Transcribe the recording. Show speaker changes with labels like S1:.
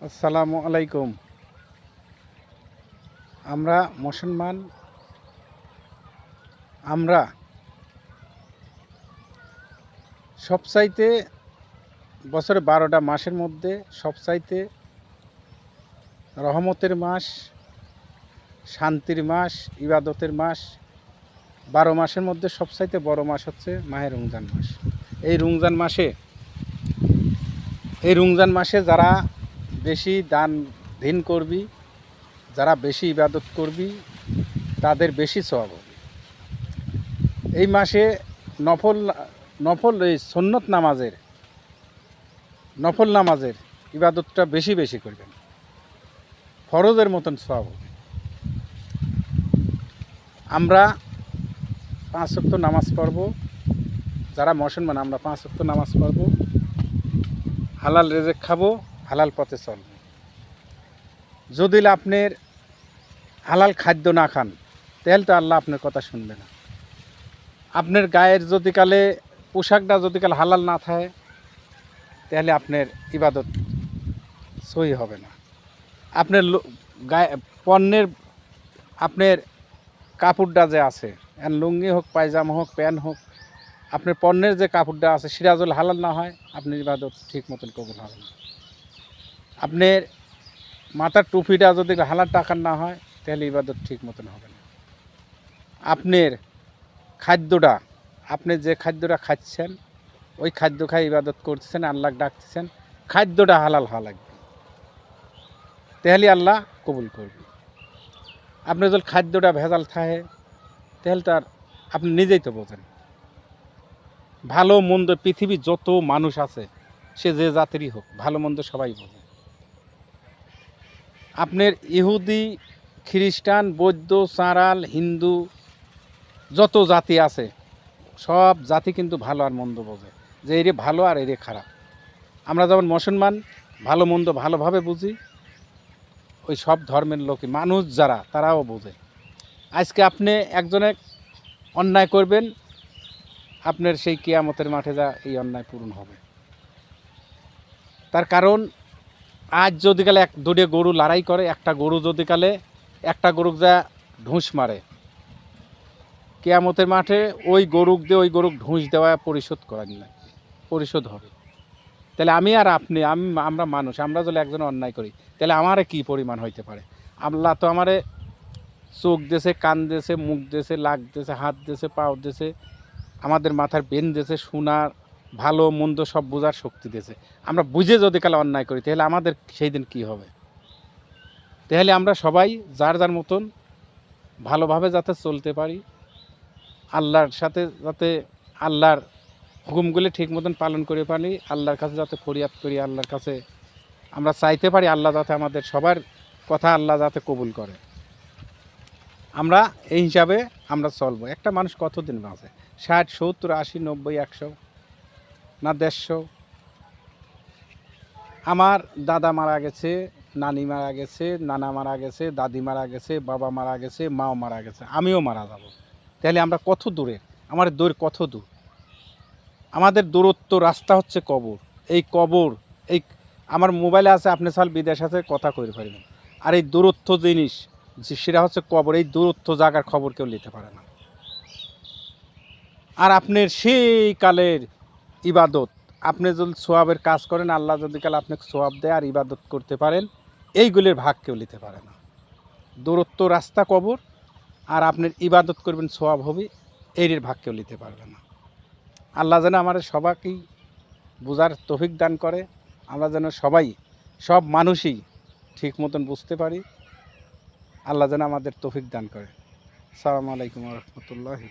S1: আসসালামু আলাইকুম। আমরা মুসলমান, আমরা সবচাইতে বছরে 12টা মাসের মধ্যে সবচাইতে রহমতের মাস, শান্তির মাস, ইবাদতের মাস, 12 মাসের মধ্যে সবচাইতে বড় মাস হচ্ছে মাহে রমজান মাস। এই রমজান মাসে যারা বেশি দান দিন করবি, যারা বেশি ইবাদত করবি, তাদের বেশি সওয়াব হবে। এই মাসে নফল এই সুন্নত নামাজের ইবাদতটা বেশি বেশি করবেন, ফরজের মতন সওয়াব হবে। আমরা 5 ওয়াক্ত নামাজ পড়ব, যারা মুসলমান আমরা 5 ওয়াক্ত নামাজ পড়ব, হালাল রেজেক খাবো, হালাল পথে চলব। যদি আপনার হালাল খাদ্য না খান তাহলে তো আল্লাহ আপনার কথা শুনবে না। আপনার গায়ের যদি কালে পোশাকটা যদি কালে হালাল না থাকে তাহলে আপনার ইবাদত সহি হবে না। আপনার গায়ে পণ্যের আপনার কাপড়টা যে আছে, লুঙ্গি হোক, পায়জামা হোক, প্যান্ট হোক, আপনার পণ্যের যে কাপড়টা আছে সেটা যদি হালাল না হয় আপনার ইবাদত ঠিক মতন কবুল হবে না। আপনার মাথার টুপিটা যদি হালাল টাকার না হয় তাহলে ইবাদত ঠিক মতন হবে না। আপনার খাদ্যটা, আপনি যে খাদ্যটা খাচ্ছেন ওই খাদ্য খাই ইবাদত করতেছেন, আল্লাহ ডাকতেছেন, খাদ্যটা হালাল হওয়া লাগবে, তাহলে আল্লাহ কবুল করবে। আপনি যদি খাদ্যটা ভেজাল থাকে তাহলে তার আপনি নিজেই তো বোঝেন। ভালো মন্দ পৃথিবীর যত মানুষ আছে সে যে জাতিরই হোক, ভালো মন্দ সবাই বোঝে। আপনার ইহুদি, খ্রিস্টান, বৌদ্ধ, চাঁড়াল, হিন্দু যত জাতি আছে সব জাতি কিন্তু ভালো আর মন্দ বোঝে, যে এরে ভালো আর এরে খারাপ। আমরা যেমন মুসলমান ভালো মন্দ ভালোভাবে বুঝি, ওই সব ধর্মের লোকই মানুষ যারা তারাও বোঝে। আজকে আপনি একজনে অন্যায় করবেন, আপনার সেই কিয়ামতের মাঠে যা এই অন্যায় পূরণ হবে। তার কারণ আজ যদি কালে দুটো গরু লড়াই করে, একটা গরু যদি কালে একটা গরুক যা ঢুস মারে, কিয়ামতের মাঠে ওই গরুক ঢুস দেওয়া পরিশোধ হবে। তাহলে আমি আর আপনি আমরা মানুষ, আমরা যদি একজন অন্যায় করি তাহলে আমারে কি পরিমাণ হইতে পারে। আল্লাহ তো আমারে চোখ দেছে, কান দেছে, মুখ দেছে, লাক দেছে, হাত দেছে, পাও দেছে, আমাদের মাথার বেন দেছে, শোনার ভালো মন্দ সব বোঝার শক্তি দিয়েছে। আমরা বুঝে যদি কালে অন্যায় করি তাহলে আমাদের সেই দিন কী হবে। তাহলে আমরা সবাই যার যার মতন ভালোভাবে যাতে চলতে পারি, আল্লাহর সাথে যাতে আল্লাহর হুকুমগুলি ঠিক মতন পালন করে পারি, আল্লাহর কাছে যাতে ফরিয়াদ করি, আল্লাহর কাছে আমরা চাইতে পারি আল্লাহ যাতে আমাদের সবার কথা আল্লাহ যাতে কবুল করে। আমরা এই হিসাবে আমরা চলবো। একটা মানুষ কতদিন বাঁচে? 60, 70, 80, 90, 100 না 150? আমার দাদা মারা গেছে, নানি মারা গেছে, নানা মারা গেছে, দাদি মারা গেছে, বাবা মারা গেছে, মাও মারা গেছে, আমিও মারা যাব। তাহলে আমরা কত দূরে? আমাদের দূর কত দূর? আমাদের দূরত্ব রাস্তা হচ্ছে কবর। এই কবর, এই আমার মোবাইলে আছে, আপনি সাল বিদেশ আছে কথা কইতে পারবেন। আর এই দূরত্ব জিনিস সেটা হচ্ছে কবর। এই দূরত্ব জায়গার খবর কেউ নিতে পারে না। আর আপনার সেই কালের ইবাদত, আপনি যদি সোয়াবের কাজ করেন, আল্লাহ যদি কাল আপনাকে সোয়াব দেয় আর ইবাদত করতে পারেন, এইগুলির ভাগ কেউ নিতে পারে না। দূরত্ব রাস্তা কবর, আর আপনার ইবাদত করবেন সোয়াব হবে, এর ভাগ কেউ নিতে পারবে না। আল্লাহ যেন আমাদের সবাইকেই বোঝার তৌফিক দান করে, আমরা যেন সব মানুষই ঠিক মতন বুঝতে পারি। আল্লাহ যেন আমাদের তৌফিক দান করে। আসসালামু আলাইকুম ওয়া রাহমাতুল্লাহি।